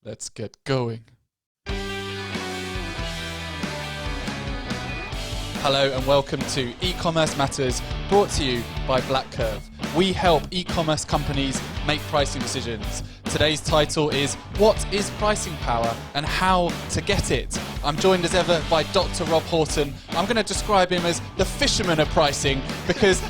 Let's get going. Hello and welcome to eCommerce Matters, brought to you by BlackCurve. We help e-commerce companies make pricing decisions. Today's title is What is Pricing Power and How to Get It? I'm joined as ever by Dr. Rob Horton. I'm going to describe him as the fisherman of pricing because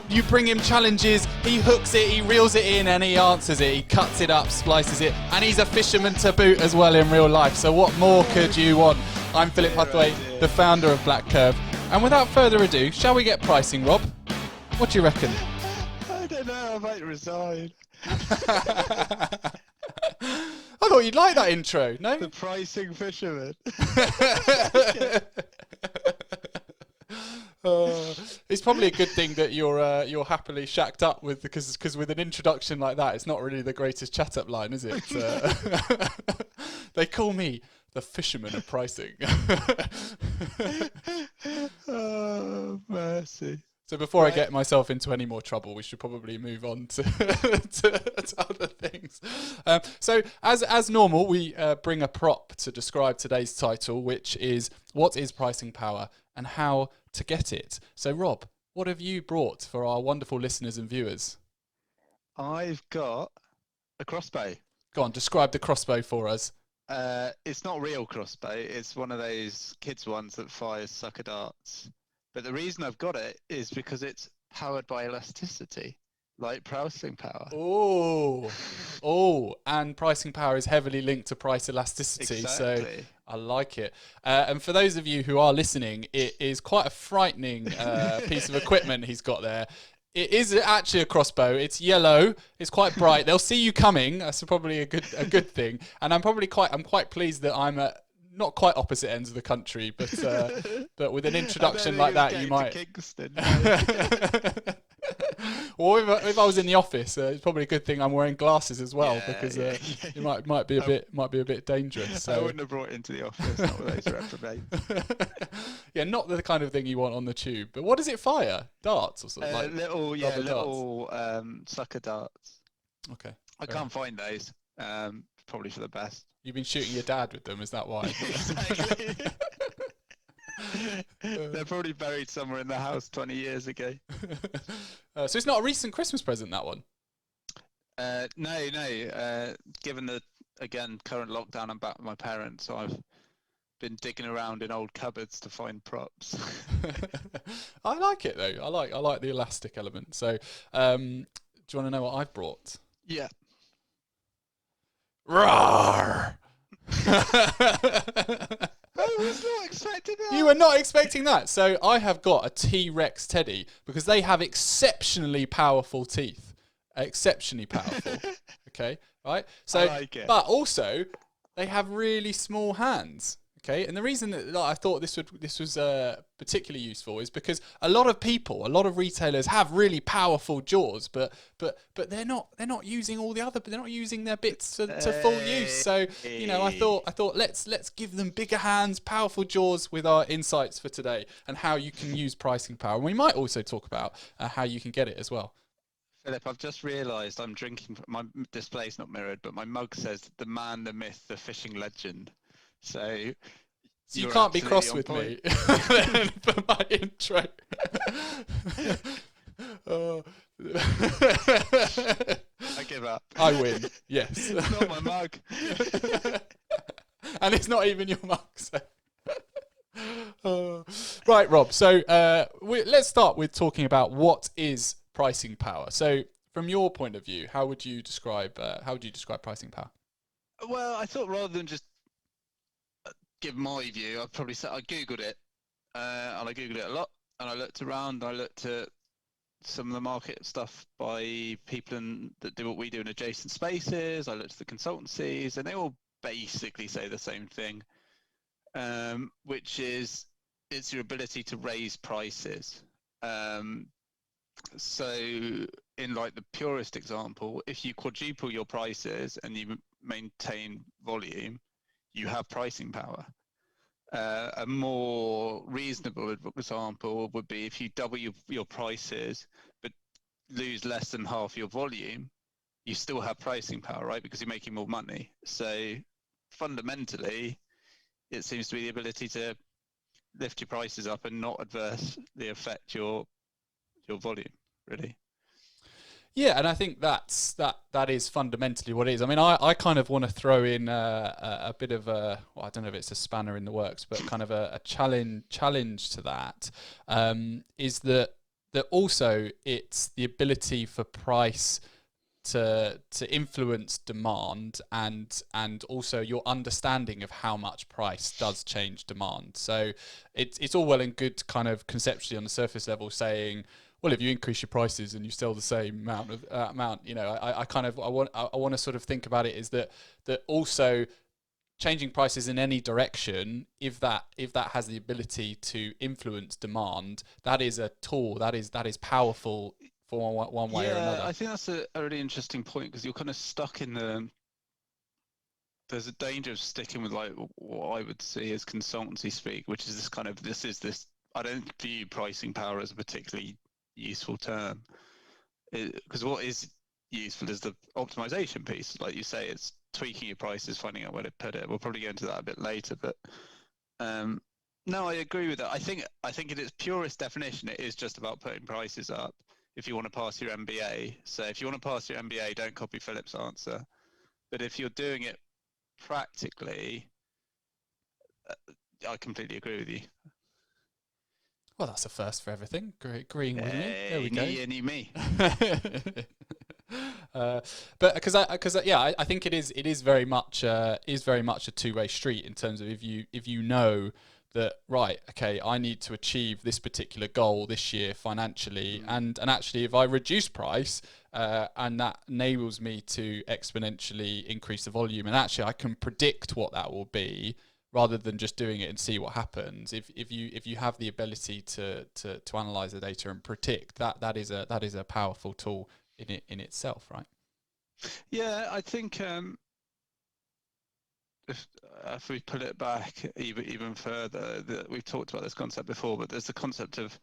you bring him challenges, he hooks it, he reels it in and he answers it. He cuts it up, splices it, and he's a fisherman to boot as well in real life. So what more could you want? I'm Philip Huthwaite, the founder of BlackCurve. And without further ado, shall we get pricing, Rob? What do you reckon? I don't know, I might resign. I thought you'd like that intro, no? The pricing fisherman. It's probably a good thing that you're happily shacked up with, because with an introduction like that, it's not really the greatest chat up line, is it? They call me the fisherman of pricing. Oh, mercy. So before I get myself into any more trouble, we should probably move on to to other things. So as normal, we bring a prop to describe today's title, which is What is Pricing Power and How to Get It? So Rob, what have you brought for our wonderful listeners and viewers? I've got a crossbow. Go on, describe the crossbow for us. It's not a real crossbow. It's one of those kids' ones that fires sucker darts. But the reason I've got it is because it's powered by elasticity, like pricing power. Oh, and pricing power is heavily linked to price elasticity. Exactly. So I like it. And for those of you who are listening, it is quite a frightening piece of equipment he's got there. It is actually a crossbow. It's yellow. It's quite bright. They'll see you coming. That's probably a good thing. And I'm quite pleased that I'm at not quite opposite ends of the country, but with an introduction like that, you might. Kingston. Well, if I was in the office, it's probably a good thing I'm wearing glasses as well, because it might be a bit dangerous. So. I wouldn't have brought it into the office. Not with those reprobates. Yeah, not the kind of thing you want on the tube. But what does it fire? Darts or something? Little sucker darts. Okay. I can't find those. Probably for the best. You've been shooting your dad with them, is that why? Exactly. They're probably buried somewhere in the house 20 years ago. So it's not a recent Christmas present, that one? No. Given the, again, current lockdown, I'm back with my parents, so I've been digging around in old cupboards to find props. I like it, though. I like the elastic element. So do you want to know what I've brought? Yeah. Roar! I was not expecting that. You were not expecting that. So I have got a T-Rex teddy because they have exceptionally powerful teeth. Exceptionally powerful. Okay, right? So, I like it. But also, they have really small hands. Okay, and the reason that I thought this was particularly useful is because a lot of retailers have really powerful jaws, but they're not using they're not using their bits to full use. So I thought let's give them bigger hands, powerful jaws with our insights for today and how you can use pricing power. And we might also talk about how you can get it as well. Philip, I've just realised I'm drinking. My display's not mirrored, but my mug says "The Man, the Myth, the Fishing Legend." So you can't be cross with me for my intro. I give up. I win. Yes. It's not my mug. And it's not even your mug. So. Right, Rob. So let's start with talking about what is pricing power. So, from your point of view, how would you describe pricing power? Well, I thought rather than just give my view, I'd probably say I googled it, and I googled it a lot, and I looked around. I looked at some of the market stuff by people that do what we do in adjacent spaces. I looked at the consultancies, and they all basically say the same thing, which is it's your ability to raise prices. So in like the purest example, if you quadruple your prices and you maintain volume, you have pricing power. A more reasonable example would be if you double your prices but lose less than half your volume, you still have pricing power, right? Because you're making more money. So fundamentally, it seems to be the ability to lift your prices up and not adversely affect your volume, really. Yeah, and I think that is fundamentally what it is. I mean, I kind of want to throw in a bit of a, well, I don't know if it's a spanner in the works, but kind of a challenge to that, is that also it's the ability for price to influence demand, and also your understanding of how much price does change demand. So it's all well and good kind of conceptually on the surface level saying, well, if you increase your prices and you sell the same amount, you know, I want to sort of think about it is that also changing prices in any direction, if that has the ability to influence demand, that is a tool that is powerful for one way or another. Yeah, I think that's a really interesting point, because you're kind of stuck in there's a danger of sticking with like what I would see as consultancy speak, which is this. I don't view pricing power as a particularly useful term, because what is useful is the optimization piece. Like you say, it's tweaking your prices, finding out where to put it. We'll probably go into that a bit later, but no, I agree with that. I think in its purest definition, it is just about putting prices up if you want to pass your MBA. So if you want to pass your MBA, don't copy Philip's answer. But if you're doing it practically, I completely agree with you. Well, that's a first for everything. Agreeing with me. There we New go. year, new me. But because I think it is very much a two-way street in terms of if you know that, right, okay, I need to achieve this particular goal this year financially, and actually if I reduce price and that enables me to exponentially increase the volume, and actually I can predict what that will be rather than just doing it and see what happens. If you have the ability to analyze the data and predict, that is a powerful tool in itself, right? Yeah, I think if we pull it back even further, we've talked about this concept before, but there's the concept of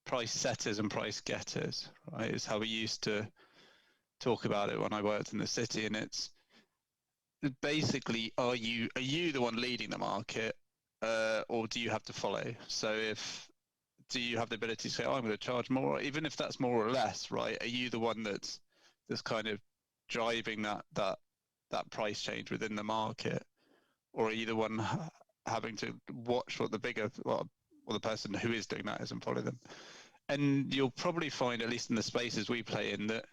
price setters and price getters, right? Is how we used to talk about it when I worked in the city, and it's basically, are you the one leading the market, or do you have to follow? So do you have the ability to say, oh, I'm going to charge more, even if that's more or less, right? Are you the one that's kind of driving that price change within the market, or are you the one having to watch what the person who is doing that is and follow them? And you'll probably find, at least in the spaces we play in, that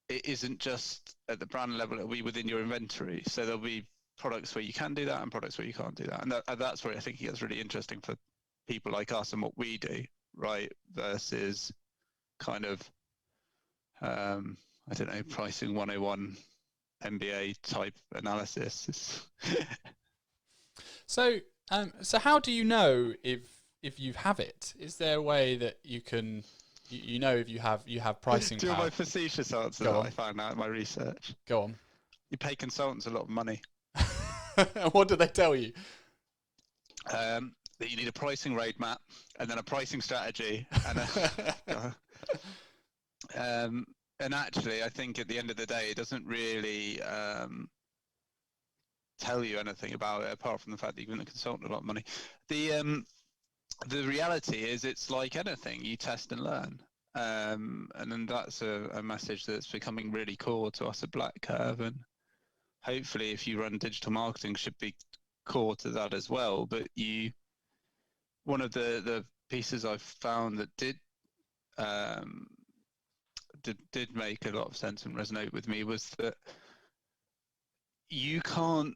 it isn't just at the brand level, it'll be within your inventory. So there'll be products where you can do that and products where you can't do that. And that's where I think it gets really interesting for people like us and what we do, right? Versus kind of, I don't know, pricing 101 MBA type analysis. So how do you know if you have it? Is there a way that you can, you know, if you have pricing Do you power? want my facetious answer that I found out in my research? Go on. You pay consultants a lot of money. What do they tell you? That you need a pricing roadmap and then a pricing strategy, and actually, I think at the end of the day, it doesn't really tell you anything about it apart from the fact that you've given the consultant a lot of money. The reality is, it's like anything, you test and learn, and then that's a message that's becoming really core to us at BlackCurve, and hopefully, if you run digital marketing, should be core to that as well. But one of the pieces I've found that did make a lot of sense and resonate with me was that you can't,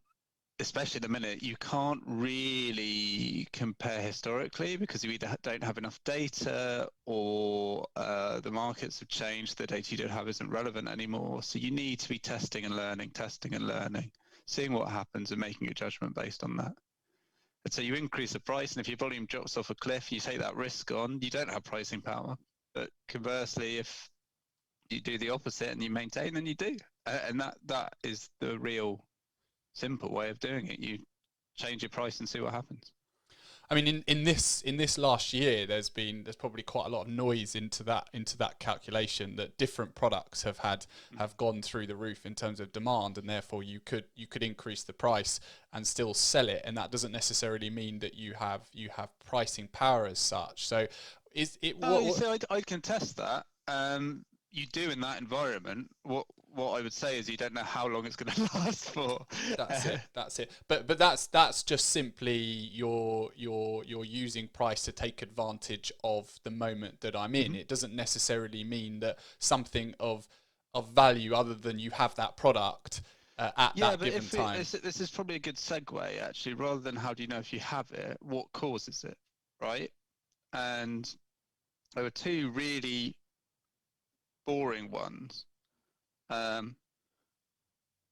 especially at the minute, you can't really compare historically, because you either don't have enough data, or the markets have changed, the data you don't have isn't relevant anymore. So you need to be testing and learning, seeing what happens and making a judgment based on that. And so you increase the price, and if your volume drops off a cliff, you take that risk on, you don't have pricing power. But conversely, if you do the opposite and you maintain, then you do. And that is the real simple way of doing it. You change your price and see what happens. I mean, in this last year, there's probably quite a lot of noise into that calculation, that different products have gone through the roof in terms of demand, and therefore you could increase the price and still sell it, and that doesn't necessarily mean that you have pricing power as such. So is it You see, I'd contest that. You do in that environment. What I would say is you don't know how long it's going to last for. That's it. But that's just simply you're using price to take advantage of the moment that I'm in. It doesn't necessarily mean that something of value other than you have that product at that given time. This is probably a good segue, actually, rather than how do you know if you have it, what causes it, right? And there were two really boring ones.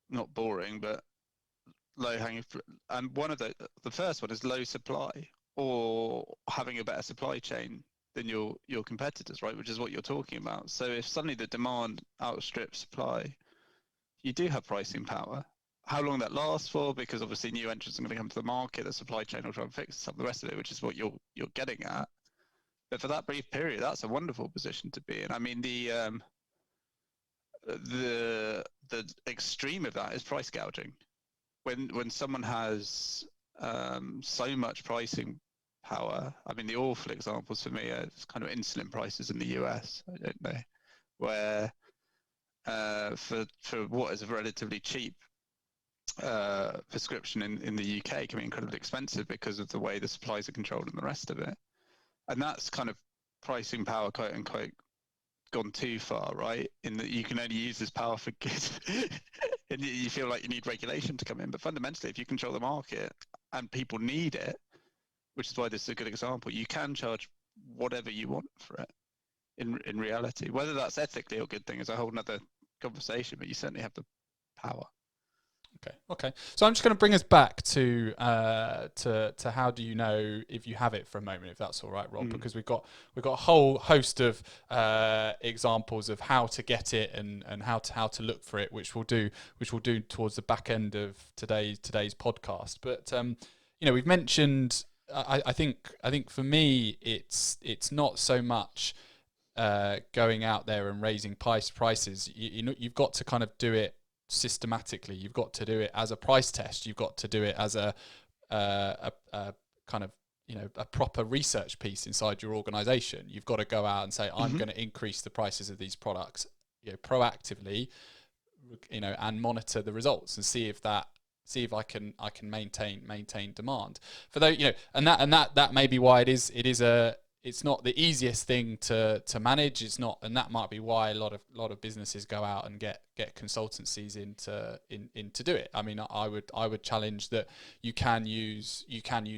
Not boring, but low hanging fruit. And one of the first one is low supply, or having a better supply chain than your competitors, right? Which is what you're talking about. So if suddenly the demand outstrips supply, you do have pricing power. How long that lasts for, because obviously new entrants are going to come to the market, the supply chain will try and fix some of the rest of it, which is what you're getting at. But for that brief period, that's a wonderful position to be in. I mean, the extreme of that is price gouging. When someone has so much pricing power, I mean, the awful examples for me are kind of insulin prices in the US. I don't know, where for what is a relatively cheap prescription in the UK can be incredibly expensive because of the way the supplies are controlled and the rest of it. And that's kind of pricing power, quote unquote, gone too far, right? In that you can only use this power for good, and you feel like you need regulation to come in. But fundamentally, if you control the market and people need it, which is why this is a good example, you can charge whatever you want for it. In reality, whether that's ethically a good thing is a whole nother conversation. But you certainly have the power. Okay. So I'm just going to bring us back to how do you know if you have it for a moment, if that's all right, Rob, because we've got a whole host of examples of how to get it and how to look for it, which we'll do towards the back end of today's podcast. But we've mentioned. I think for me, it's not so much going out there and raising prices. You've got to kind of do it systematically. You've got to do it as a price test. You've got to do it as a kind of a proper research piece inside your organization. You've got to go out and say, I'm going to increase the prices of these products, proactively, and monitor the results and see if I can maintain demand. For those, and that may be why it's not the easiest thing to manage. It's not, and that might be why a lot of businesses go out and get consultancies in to do it. I mean, I would challenge that you can use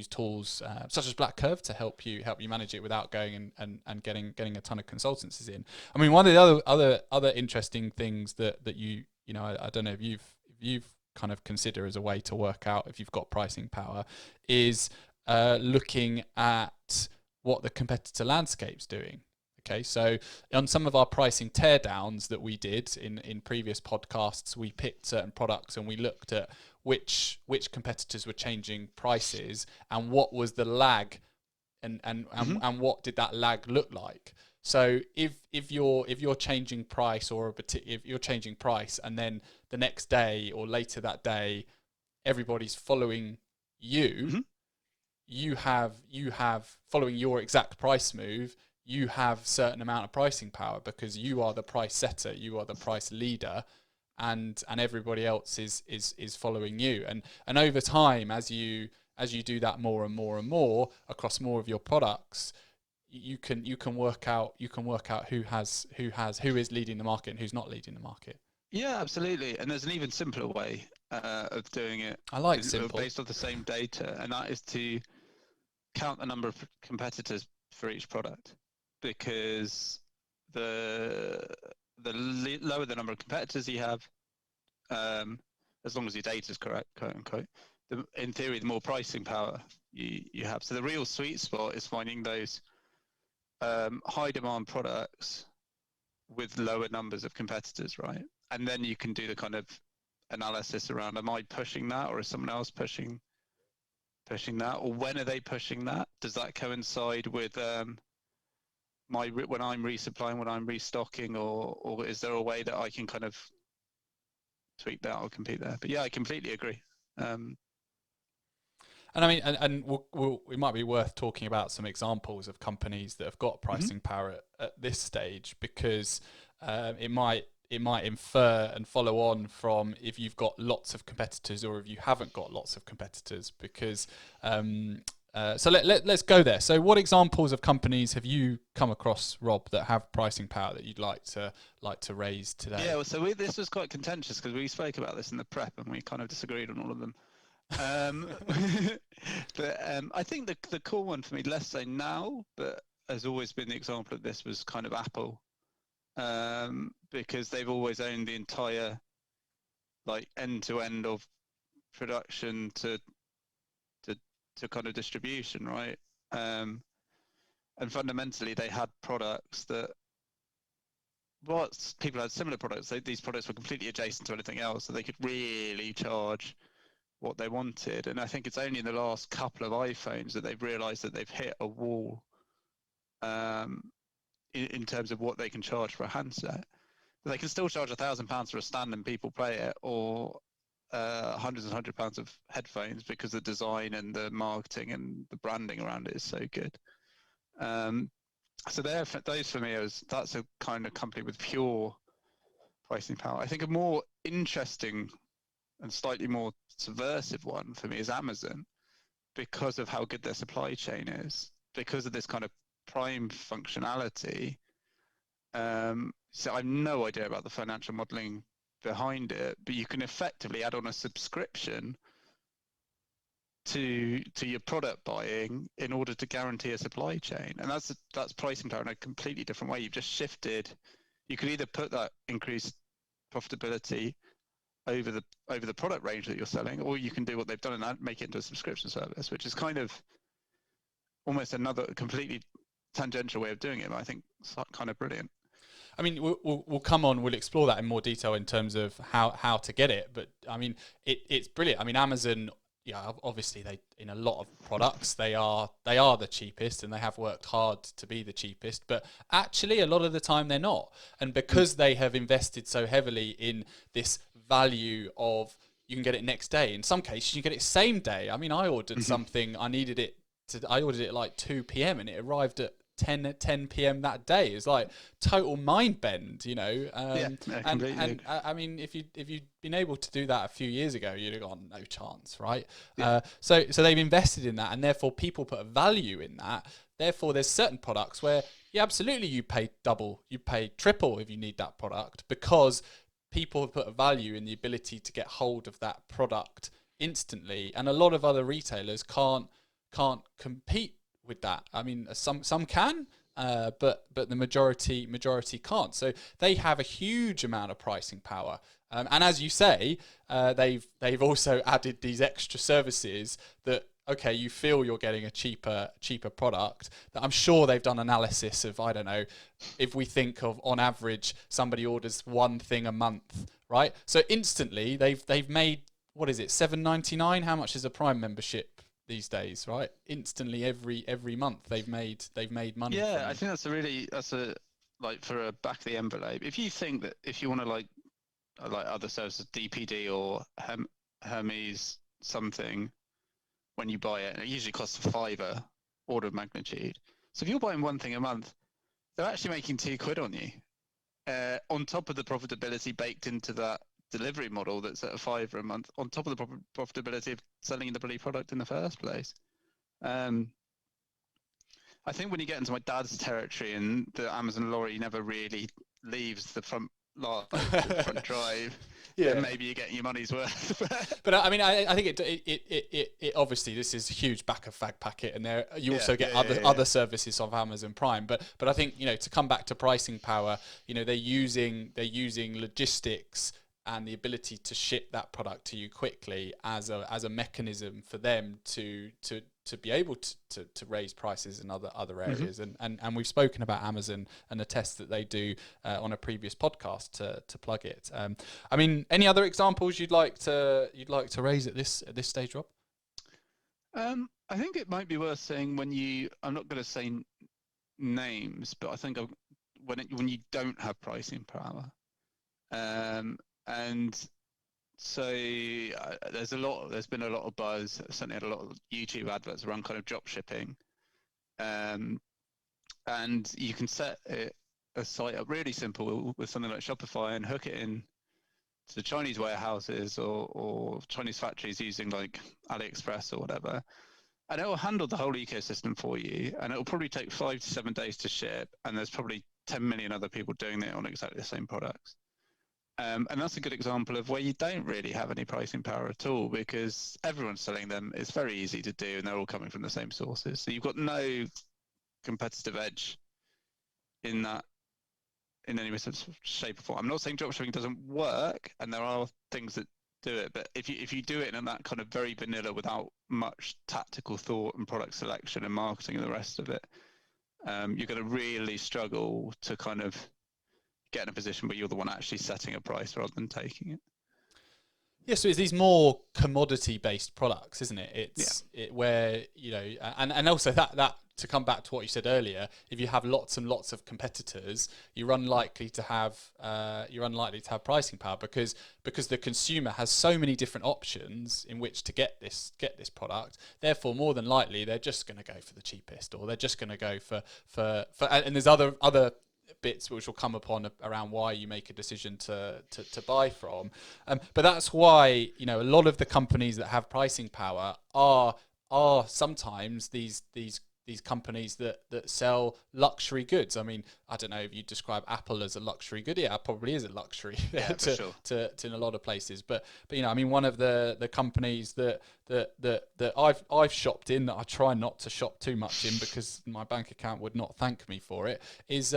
tools such as BlackCurve to help you manage it without going and getting a ton of consultancies in. I mean, one of the other interesting things that I don't know if you've kind of consider as a way to work out if you've got pricing power is looking at what the competitor landscape's doing. Okay, so on some of our pricing teardowns that we did in previous podcasts, we picked certain products and we looked at which competitors were changing prices and what was the lag and what did that lag look like. So if you're changing price if you're changing price and then the next day or later that day everybody's following you, you have following your exact price move, you have certain amount of pricing power because you are the price setter, you are the price leader, and everybody else is following you. And over time, as you do that more and more and more across more of your products, you can work out who is leading the market and who's not leading the market. Yeah, absolutely. And there's an even simpler way of doing it. I like simple, based on the same data, and that is to count the number of competitors for each product, because the lower the number of competitors you have, as long as your data is correct, quote unquote, in theory, the more pricing power you have. So the real sweet spot is finding those high demand products with lower numbers of competitors, right? And then you can do the kind of analysis around, am I pushing that or is someone else pushing pushing that, or when are they pushing that? Does that coincide with when I'm resupplying, when I'm restocking, or is there a way that I can kind of tweak that or compete there? But yeah, I completely agree. And I mean, and it might be worth talking about some examples of companies that have got pricing power at this stage, because it might infer and follow on from if you've got lots of competitors or if you haven't got lots of competitors. Because so let's go there. So what examples of companies have you come across, Rob, that have pricing power that you'd like to raise today? Yeah, well, so this was quite contentious because we spoke about this in the prep and we kind of disagreed on all of them. But I think the cool one for me, less so now, but has always been the example of this, was kind of Apple, because they've always owned the entire like end to end of production to kind of distribution, right? And fundamentally, they had products that, people had similar products. These products were completely adjacent to anything else, so they could really charge what they wanted. And I think it's only in the last couple of iPhones that they've realized that they've hit a wall in terms of what they can charge for a handset. But they can still charge £1,000 for a stand and people play it, or hundreds and hundred pounds of headphones, because the design and the marketing and the branding around it is so good. So those for me, that's a kind of company with pure pricing power. I think a more interesting and slightly more subversive one for me is Amazon, because of how good their supply chain is, because of this kind of Prime functionality. So I have no idea about the financial modeling behind it, but you can effectively add on a subscription to your product buying in order to guarantee a supply chain, and that's pricing power in a completely different way. You've just shifted. You could either put that increased profitability over the product range that you're selling, or you can do what they've done and make it into a subscription service, which is kind of almost another completely tangential way of doing it, but I think it's kind of brilliant. I mean, we'll come on. We'll explore that in more detail in terms of how to get it. But I mean, it's brilliant. I mean, Amazon, yeah, obviously they, in a lot of products, they are the cheapest, and they have worked hard to be the cheapest. But actually, a lot of the time they're not. And because they have invested so heavily in this value of you can get it next day. In some cases, you can get it same day. I mean, I ordered something. I ordered it at like 2 p.m. and it arrived at 10 p.m. that day. It's like total mind bend, you know. And I mean, if you'd been able to do that a few years ago, you'd have gone no chance, right? Yeah. So they've invested in that, and therefore people put a value in that. Therefore, there's certain products where absolutely you pay double, you pay triple if you need that product, because people have put a value in the ability to get hold of that product instantly, and a lot of other retailers can't compete with that. I mean, some can, but the majority can't. So they have a huge amount of pricing power. And as you say, they've also added these extra services that, okay, you feel you're getting a cheaper product. That I'm sure they've done analysis of, I don't know, if we think of on average somebody orders one thing a month, right? So instantly they've made, what is it, $7.99? How much is a Prime membership these days, right? Instantly every month they've made money. Yeah, I think that's a like, for a back of the envelope. If you think that if you want to like other services, DPD or Hermes something, when you buy it, and it usually costs a £5 order of magnitude. So if you're buying one thing a month, they're actually making £2 on you, on top of the profitability baked into that delivery model that's at a £5 a month, on top of the profitability of selling the bloody product in the first place. I think when you get into my dad's territory, and the Amazon lorry never really leaves the front drive, yeah, then maybe you're getting your money's worth. But I mean, I think it obviously, this is a huge back of fag packet, and there you also get other services of Amazon Prime. But I think, you know, to come back to pricing power, you know, they're using logistics and the ability to ship that product to you quickly as a mechanism for them to be able to raise prices in other areas. And we've spoken about Amazon and the tests that they do on a previous podcast to plug it. I mean, any other examples you'd like to raise at this stage, Rob? I think it might be worth saying I'm not going to say names, but I think when you don't have pricing power, and so there's been a lot of buzz, certainly had a lot of YouTube adverts around kind of drop shipping, and you can set a site up really simple with something like Shopify and hook it in to the Chinese warehouses or Chinese factories using like AliExpress or whatever. And it will handle the whole ecosystem for you, and it will probably take 5 to 7 days to ship. And there's probably 10 million other people doing it on exactly the same products. And that's a good example of where you don't really have any pricing power at all, because everyone's selling them. It's very easy to do, and they're all coming from the same sources. So you've got no competitive edge in that, in any shape or form. I'm not saying dropshipping doesn't work, and there are things that do it, but if you do it in that kind of very vanilla without much tactical thought and product selection and marketing and the rest of it, you're going to really struggle to kind of get in a position where you're the one actually setting a price rather than taking it. Yeah, so it's these more commodity-based products, isn't it? It's where, you know, and also that to come back to what you said earlier, if you have lots and lots of competitors, you're unlikely to have pricing power because the consumer has so many different options in which to get this product. Therefore, more than likely, they're just going to go for the cheapest, or they're just going to go for and there's other bits which will come upon around why you make a decision to buy from, but that's why, you know, a lot of the companies that have pricing power are sometimes these companies that sell luxury goods. I mean, I don't know if you describe Apple as a luxury good. Yeah, it probably is a luxury to in a lot of places. But you know, I mean, one of the companies that I've shopped in, that I try not to shop too much in because my bank account would not thank me for it, is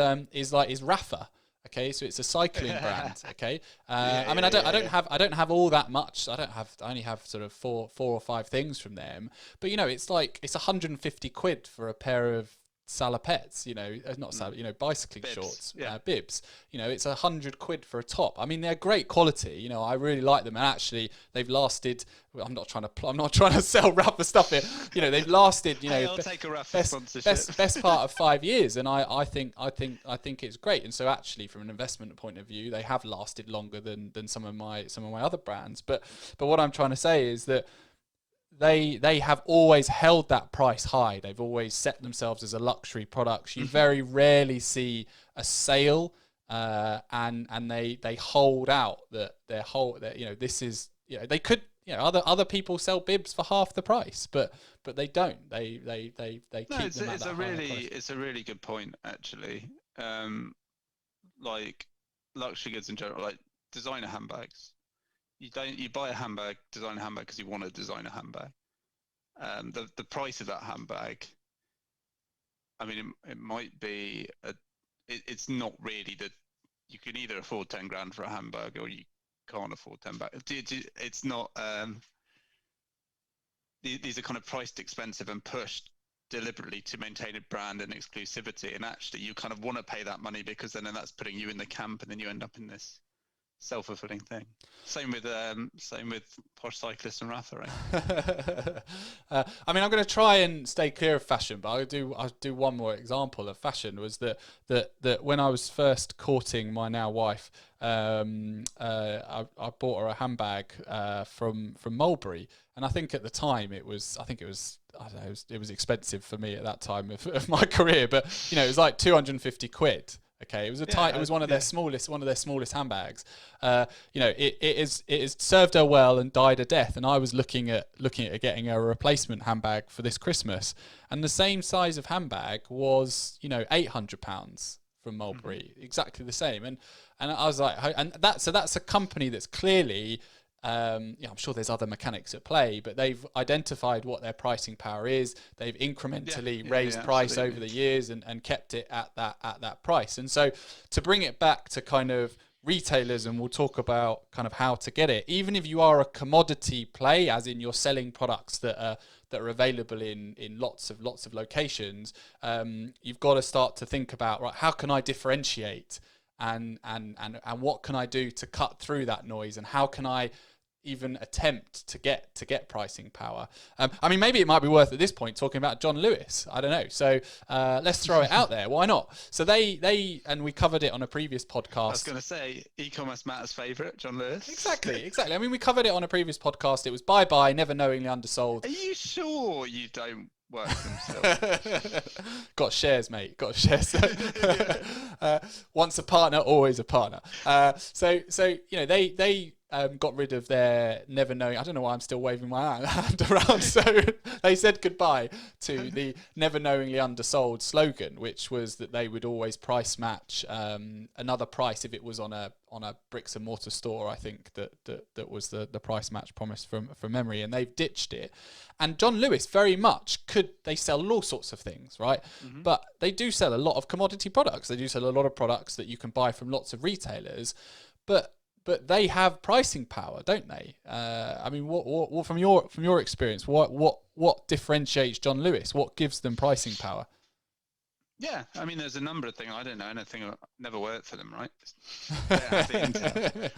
Rafa. Okay, so it's a cycling brand. Okay, I mean, I don't have all that much. I only have sort of four or five things from them. But you know, it's 150 quid for a pair of salopettes. You know, bicycling bibs. Shorts, bibs. You know, it's 100 quid for a top. I mean, they're great quality. You know, I really like them, and actually, they've lasted. I'm not trying to sell Rafa stuff here. You know, they've lasted. You know, I'll take a Rafa sponsorship. Best part of 5 years, and I think it's great. And so actually, from an investment point of view, they have lasted longer than some of my other brands. But what I'm trying to say is that they have always held that price high. They've always set themselves as a luxury product. You very rarely see a sale, and they hold out that you know, this is, you know, they could. You know, other people sell bibs for half the price, but they don't. They keep them at that higher price. It's a really good point, actually. Like luxury goods in general, like designer handbags. You buy a designer handbag because you want a designer handbag. The price of that handbag, I mean, it might be it's not really that you can either afford 10 grand for a handbag or you can't afford 10 back. It's not. These are kind of priced expensive and pushed deliberately to maintain a brand and exclusivity. And actually, you kind of want to pay that money because then that's putting you in the camp, and then you end up in this self-fulfilling thing. Same with posh cyclists and Rafa, right? I mean, I'm going to try and stay clear of fashion, but I'll do one more example of fashion. Was that when I was first courting my now wife, I bought her a handbag from Mulberry, and I think at the time it was I don't know, it was expensive for me at that time of my career, but you know, it was like 250 quid. Okay, it was it was one of their smallest handbags. You know, it is served her well and died a death. And I was looking at getting her a replacement handbag for this Christmas, and the same size of handbag was, you know, £800 from Mulberry, exactly the same. And I was like, and that's a company that's clearly. I'm sure there's other mechanics at play, but they've identified what their pricing power is. They've incrementally raised price over the years and kept it at that price. And so to bring it back to kind of retailers, and we'll talk about kind of how to get it, even if you are a commodity play, as in you're selling products that are available in lots of locations, you've got to start to think about, right, how can I differentiate, and what can I do to cut through that noise, and how can I even attempt to get pricing power. I mean, maybe it might be worth at this point talking about John Lewis. I don't know. So let's throw it out there. Why not? So they and we covered it on a previous podcast. I was going to say, e-commerce Matt's favourite, John Lewis. Exactly. I mean, we covered it on a previous podcast. It was buy, never knowingly undersold. Are you sure you don't work for himself? Got shares, mate. Got shares. Once a partner, always a partner. So they got rid of their never knowing. I don't know why I'm still waving my hand around. So they said goodbye to the never knowingly undersold slogan, which was that they would always price match another price if it was on a bricks and mortar store. I think that was the price match promise from memory, and they've ditched it. And John Lewis very much they sell all sorts of things, right? Mm-hmm. But they do sell a lot of commodity products. They do sell a lot of products that you can buy from lots of retailers, but they have pricing power, don't they? I mean, what from your experience, what differentiates John Lewis? What gives them pricing power? Yeah, I mean, there's a number of things. I don't know anything. I've never worked for them, right? They have the intel.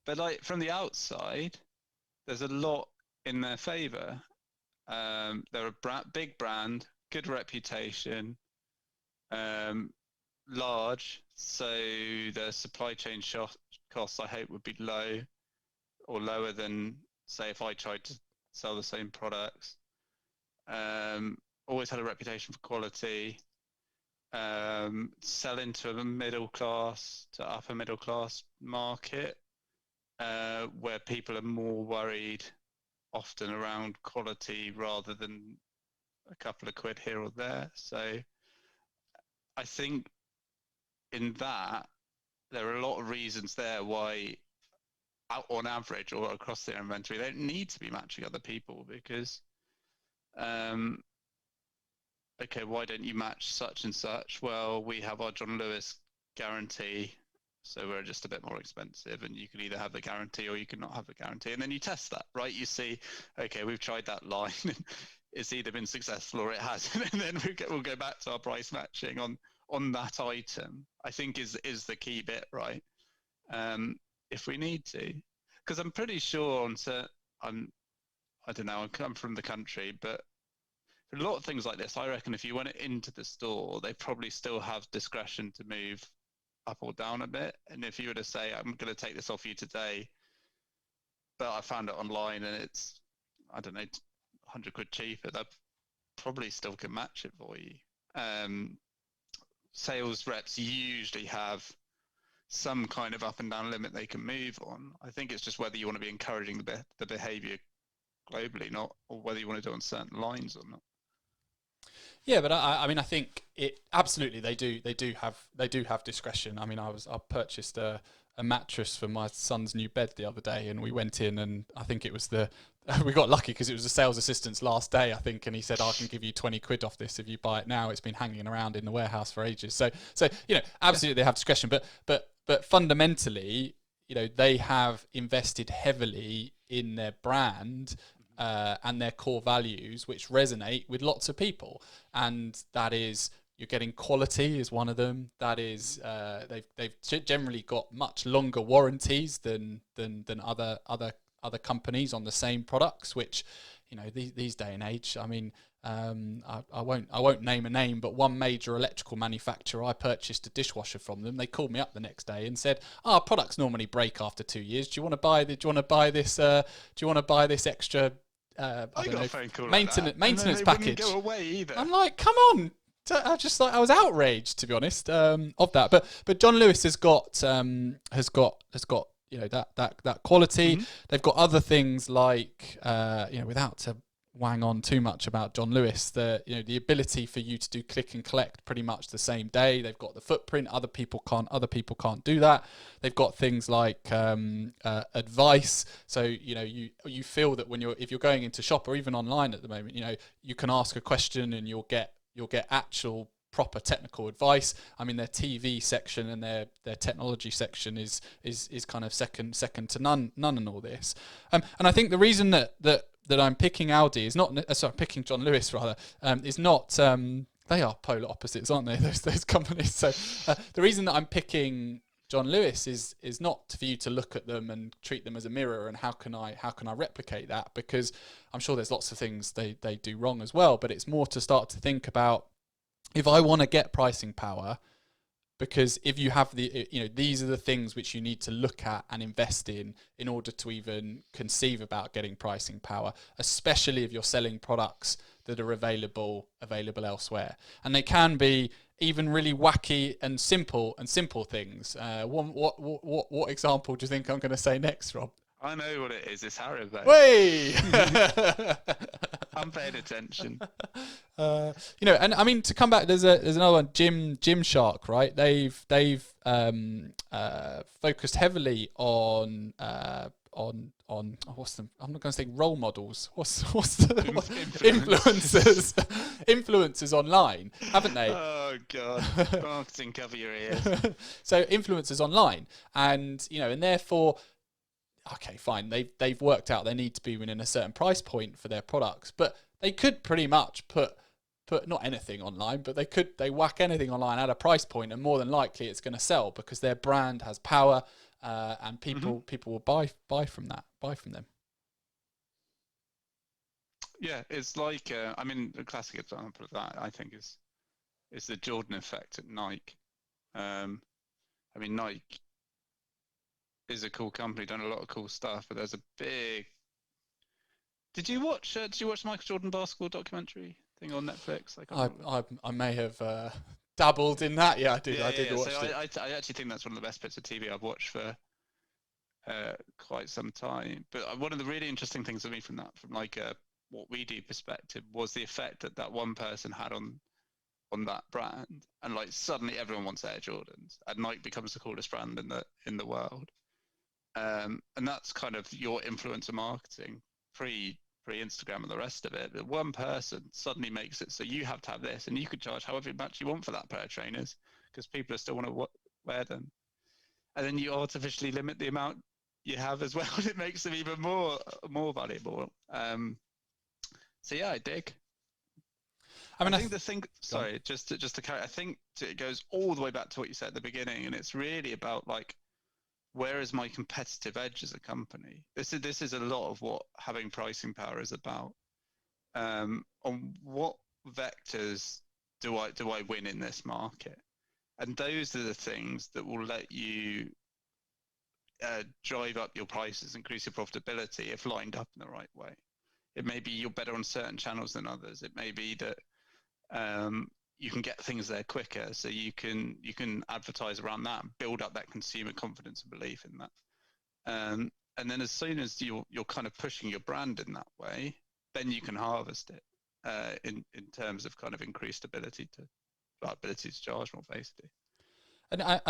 But like from the outside, there's a lot in their favour. They're a big brand, good reputation, large, so the supply chain costs, I hope, would be low or lower than, say, if I tried to sell the same products. Always had a reputation for quality. Sell into a middle class to upper middle class market, where people are more worried often around quality rather than a couple of quid here or there. So I think in that, there are a lot of reasons there why, out on average or across their inventory, they don't need to be matching other people because, okay, why don't you match such and such? Well, we have our John Lewis guarantee, so we're just a bit more expensive, and you can either have the guarantee or you can not have the guarantee. And then you test that, right? You see, okay, we've tried that line, and it's either been successful or it hasn't, and then we'll go back to our price matching on that item. I think is the key bit, right? If we need to, because I'm pretty sure I don't know, I'm from the country, but for a lot of things like this, I reckon if you went into the store, they probably still have discretion to move up or down a bit. And if you were to say, I'm going to take this off you today, but I found it online and it's, I don't know, 100 quid cheaper, they probably still can match it for you. Sales reps usually have some kind of up and down limit they can move on. I think it's just whether you want to be encouraging the behavior globally, not, or whether you want to do it on certain lines or not. Yeah, but I mean, I think it absolutely they do have discretion. I mean, I purchased a mattress for my son's new bed the other day, and we went in, and I think it was we got lucky because it was the sales assistant's last day, I think, and he said, I can give you 20 quid off this if you buy it now. It's been hanging around in the warehouse for ages. So absolutely they have discretion, but fundamentally, they have invested heavily in their brand and their core values, which resonate with lots of people. And that is, you're getting quality is one of them. That is, they've generally got much longer warranties than other companies on the same products, which, these day and age, I mean, I won't name a name, but one major electrical manufacturer, I purchased a dishwasher from them. They called me up the next day and said, "Our products normally break after 2 years. Do you want to buy this extra maintenance package?" Go away either. I'm like, come on. I was outraged, to be honest, of that. But John Lewis has got that quality. Mm-hmm. They've got other things like without to wang on too much about John Lewis, the ability for you to do click and collect pretty much the same day. They've got the footprint. Other people can't do that. They've got things like advice. So you feel that if you're going into shop or even online at the moment, you can ask a question and you'll get actual proper technical advice. I mean, their TV section and their technology section is kind of second to none in all this. And I think the reason that I'm picking Aldi is not picking John Lewis rather is not they are polar opposites, aren't they? Those companies. So the reason that I'm picking John Lewis is not for you to look at them and treat them as a mirror and how can I replicate that, because I'm sure there's lots of things they do wrong as well, but it's more to start to think about, if I want to get pricing power, because if you have these are the things which you need to look at and invest in order to even conceive about getting pricing power, especially if you're selling products that are available elsewhere. And they can be even really wacky and simple things. What example do you think I'm going to say next, Rob? I know what it is. It's Haribo. Way! I'm paying attention. And I mean, to come back, there's another one, Gymshark, right? They've focused heavily on what's them? I'm not going to say role models. What's influencers online, haven't they? Oh God, marketing, cover your ears. So influencers online, and and therefore, okay, fine. They've worked out they need to be within a certain price point for their products, but they could pretty much put not anything online, but they whack anything online at a price point, and more than likely it's going to sell because their brand has power, and people will buy from them. Yeah, it's like a classic example of that I think is the Jordan effect at Nike. Nike is a cool company, done a lot of cool stuff, but there's a big. Did you watch the Michael Jordan basketball documentary thing on Netflix? I may have dabbled in that. Yeah, I did. Yeah, I did watch it. I actually think that's one of the best bits of TV I've watched for quite some time. But one of the really interesting things for me from like what we do perspective was the effect that one person had on that brand, and like suddenly everyone wants Air Jordans, and Nike becomes the coolest brand in the world. And that's kind of your influencer marketing pre Instagram and the rest of it. But one person suddenly makes it so you have to have this, and you could charge however much you want for that pair of trainers because people still want to wear them. And then you artificially limit the amount you have as well. It makes them even more valuable. So yeah, I dig. I think the thing. Sorry, just to carry. I think it goes all the way back to what you said at the beginning, and it's really about like, where is my competitive edge as a company? This is a lot of what having pricing power is about. On what vectors do I win in this market? And those are the things that will let you drive up your prices, increase your profitability if lined up in the right way. It may be you're better on certain channels than others. It may be that you can get things there quicker, so you can advertise around that and build up that consumer confidence and belief in that. And then as soon as you're kind of pushing your brand in that way, then you can harvest it in terms of kind of increased ability to charge more, basically. And I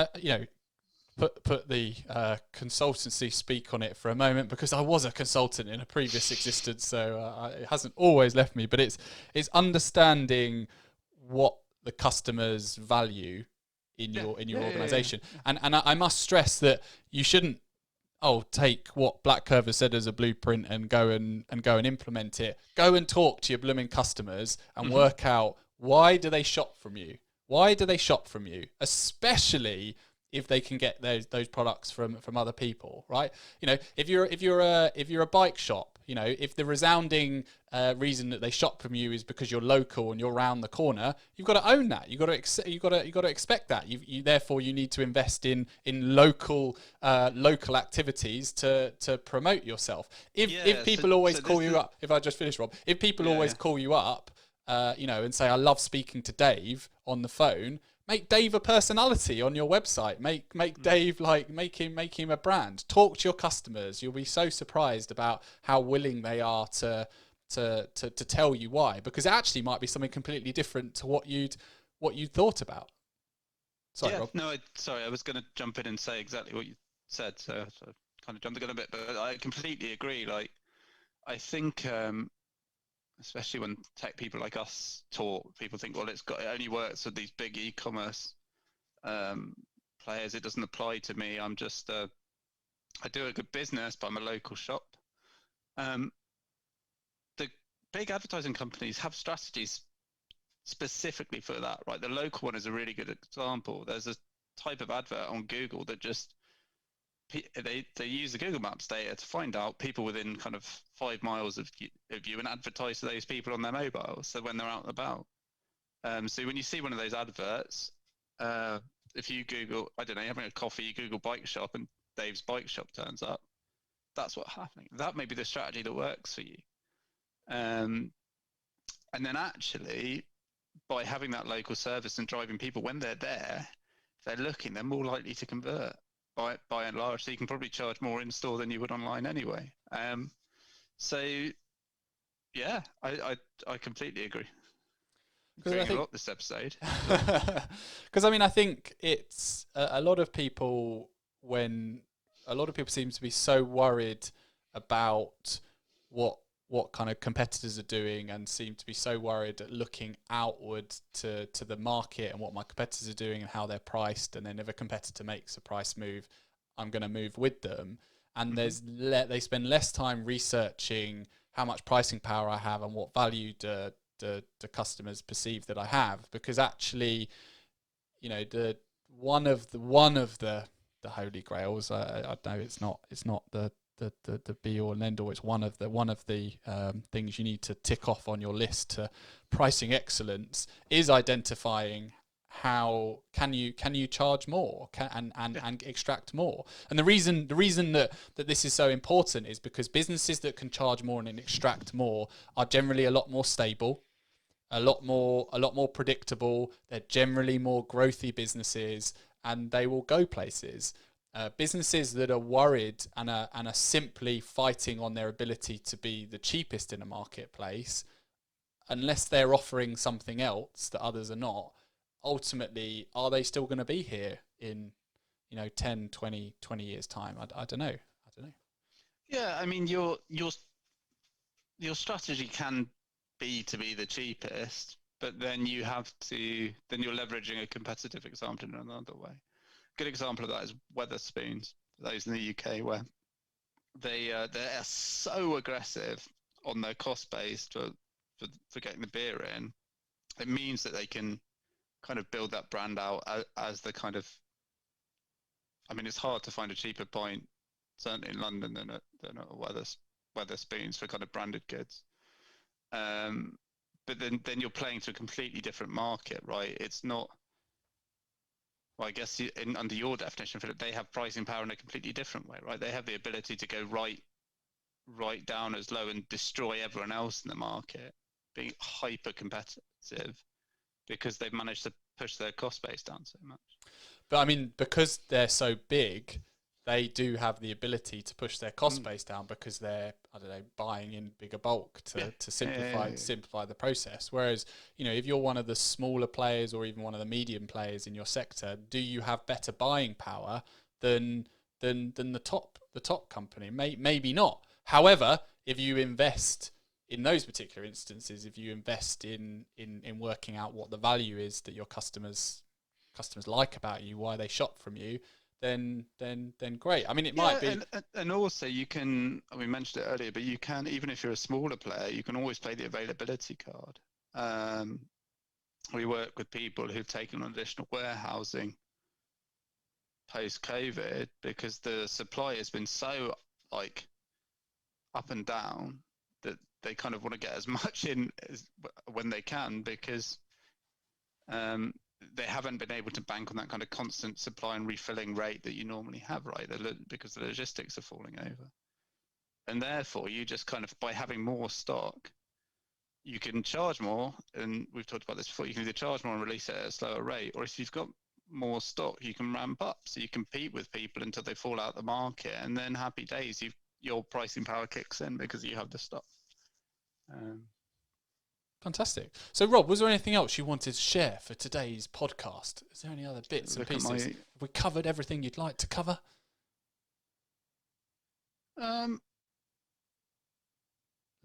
put the consultancy speak on it for a moment, because I was a consultant in a previous existence, so it hasn't always left me. But it's understanding what the customers value in your organization. And I must stress that you shouldn't take what BlackCurve has said as a blueprint and go and implement it. Go and talk to your blooming customers and work out, why do they shop from you? Why do they shop from you? Especially if they can get those products from other people, right? If you're a bike shop, if the resounding reason that they shop from you is because you're local and you're around the corner, you've got to own that. You've got to expect that. Therefore you need to invest in local activities to promote yourself. If people always call you up, if I just finish, Rob, if people always call you up, and say, I love speaking to Dave on the phone, make Dave a personality on your website. Make Dave, make him a brand. Talk to your customers. You'll be so surprised about how willing they are to tell you why, because it actually might be something completely different to what you'd thought about. Sorry, Rob. No, I was going to jump in and say exactly what you said, so I kind of jumped the gun a bit, but I completely agree. Like, I think, especially when tech people like us talk, people think, well, it only works with these big e-commerce players. It doesn't apply to me. I'm just I do a good business, but I'm a local shop. The big advertising companies have strategies specifically for that, right? The local one is a really good example. There's type of advert on Google that just they use the Google Maps data to find out people within kind of 5 miles of you and advertise to those people on their mobile. So when they're out and about. So when you see one of those adverts, if you Google, I don't know, you're having a coffee, you Google bike shop and Dave's bike shop turns up, that's what's happening. That may be the strategy that works for you. And then actually, by having that local service and driving people when they're there, if they're looking, they're more likely to convert by and large. So you can probably charge more in store than you would online anyway. So yeah, I completely agree. Agreeing a lot this episode. Because I mean, I think it's a lot of people seem to be so worried about what kind of competitors are doing, and seem to be so worried at looking outward to the market and what my competitors are doing and how they're priced. And then if a competitor makes a price move, I'm going to move with them. And they spend less time researching how much pricing power I have and what value the customers perceive that I have, because actually, you know, one of the holy grails. I know it's not the be all and end all. It's one of the things you need to tick off on your list to pricing excellence, is identifying how can you charge more and extract more. And the reason that this is so important is because businesses that can charge more and extract more are generally a lot more stable, a lot more predictable. They're generally more growthy businesses, and they will go places. Businesses that are worried and are simply fighting on their ability to be the cheapest in a marketplace, unless they're offering something else that others are not, ultimately, are they still going to be here in 10, 20 years time? I don't know. Yeah, I mean, your strategy can be to be the cheapest, but then you're leveraging a competitive example in another way. Good example of that is Wetherspoons, those in the UK, where they're so aggressive on their cost base for getting the beer in. It means that they can kind of build that brand out as the kind of, I mean, it's hard to find a cheaper point, certainly in London, than at Wetherspoons for kind of branded goods. But then you're playing to a completely different market, right? It's not. Well, I guess under your definition, Philip, they have pricing power in a completely different way, right? They have the ability to go right down as low and destroy everyone else in the market, being hyper competitive, because they've managed to push their cost base down so much. But I mean, because they're so big, they do have the ability to push their cost base down, because they're, I don't know, buying in bigger bulk to simplify the process. Whereas, if you're one of the smaller players or even one of the medium players in your sector, do you have better buying power than the top company? Maybe not. However, if you invest in those particular instances, if you invest in working out what the value is that your customers like about you, why they shop from you, then great. I mean, it might be, and also you can. We mentioned it earlier, but you can, even if you're a smaller player, you can always play the availability card. We work with people who've taken on additional warehousing post-COVID because the supply has been so up and down that they kind of want to get as much in when they can, because they haven't been able to bank on that kind of constant supply and refilling rate that you normally have, right? Because the logistics are falling over. And therefore, you just kind of, by having more stock, you can charge more. And we've talked about this before. You can either charge more and release it at a slower rate, or if you've got more stock, you can ramp up. So you compete with people until they fall out of the market. And then happy days, your pricing power kicks in because you have the stock. Fantastic. So, Rob, was there anything else you wanted to share for today's podcast? Is there any other bits and pieces? Have we covered everything you'd like to cover? No,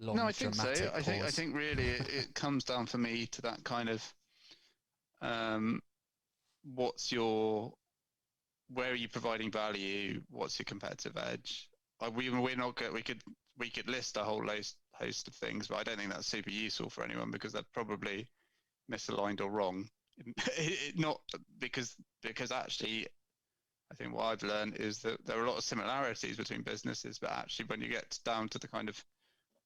I think so. I think really it comes down for me to that kind of where are you providing value? What's your competitive edge? We're not good. We could list a whole host of things, but I don't think that's super useful for anyone because they're probably misaligned or wrong. Not because actually, I think what I've learned is that there are a lot of similarities between businesses, but actually when you get down to the kind of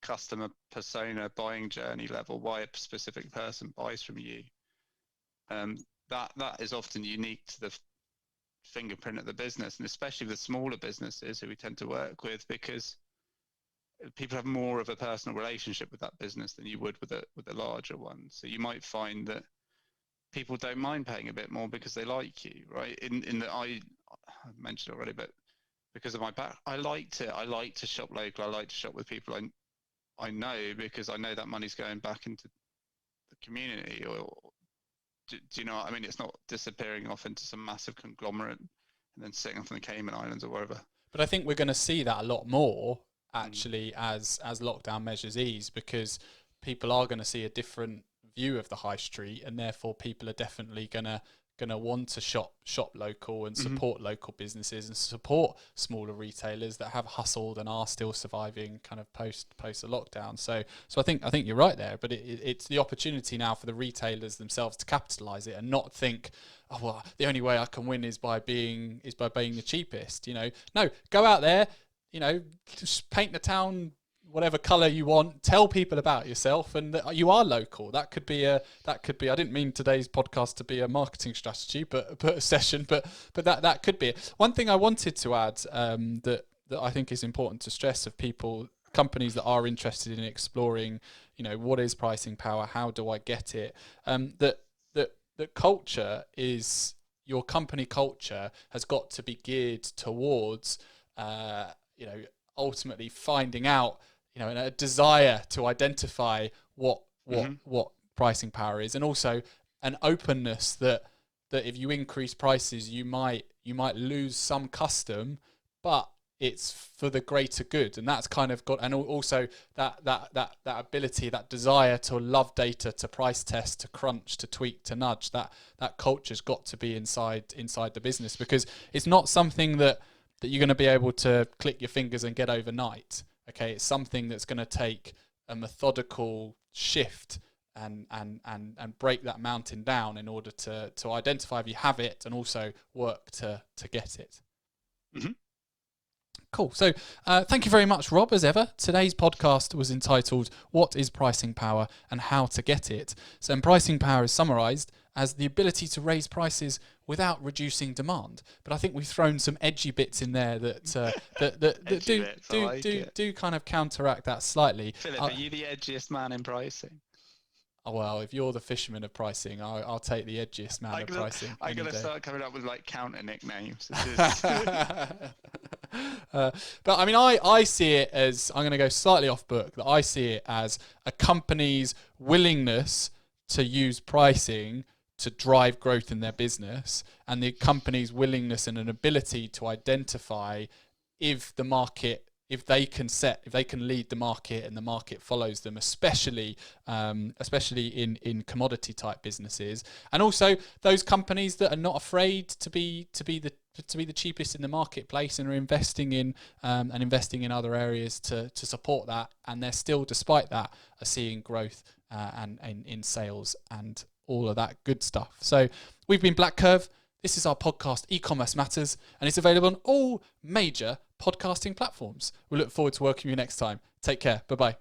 customer persona buying journey level, why a specific person buys from you, that is often unique to the fingerprint of the business, and especially the smaller businesses who we tend to work with, because people have more of a personal relationship with that business than you would with a larger one. So you might find that people don't mind paying a bit more because they like you, right? In that I mentioned already, but because of my back, I like to shop local. I like to shop with people I know, because I know that money's going back into the community. Or do you know what I mean? It's not disappearing off into some massive conglomerate and then sitting off in the Cayman Islands or wherever. But I think we're going to see that a lot more actually as lockdown measures ease, because people are going to see a different view of the high street, and therefore people are definitely going to want to shop local and support local businesses and support smaller retailers that have hustled and are still surviving kind of post the lockdown. So I think you're right there, but it's the opportunity now for the retailers themselves to capitalize it and not think, oh well, the only way I can win is by being the cheapest. You know, no, go out there, you know, just paint the town whatever color you want, tell people about yourself and that you are local. That could be I didn't mean today's podcast to be a marketing strategy, but a session, but that could be it. One thing I wanted to add, that I think is important to stress of companies that are interested in exploring, you know, what is pricing power? How do I get it? That culture is, your company culture has got to be geared towards, you know, ultimately finding out, you know, a desire to identify what pricing power is, and also an openness that if you increase prices, you might lose some custom, but it's for the greater good. And that's kind of got, and also that ability, that desire to love data, to price test, to crunch, to tweak, to nudge, that culture's got to be inside the business, because it's not something that you're going to be able to click your fingers and get overnight. Okay, it's something that's going to take a methodical shift and break that mountain down in order to identify if you have it, and also work to get it. Cool. So thank you very much, Rob, as ever. Today's podcast was entitled What is Pricing Power and How to Get It? So, and pricing power is summarised as the ability to raise prices without reducing demand. But I think we've thrown some edgy bits in there that do kind of counteract that slightly. Philip, are you the edgiest man in pricing? Oh, well, if you're the fisherman of pricing, I'll take the edgiest man of pricing. I'm going to start coming up with like counter nicknames. But I mean, I see it as, I'm going to go slightly off book, that I see it as a company's willingness to use pricing to drive growth in their business, and the company's willingness and an ability to identify if they can lead the market and the market follows them, especially in commodity type businesses, and also those companies that are not afraid to be the cheapest in the marketplace and are investing in other areas to support that, and they're still, despite that, are seeing growth and in sales and all of that good stuff. So we've been BlackCurve. This is our podcast, eCommerce Matters, and it's available on all major podcasting platforms. We look forward to working with you next time. Take care. Bye-bye.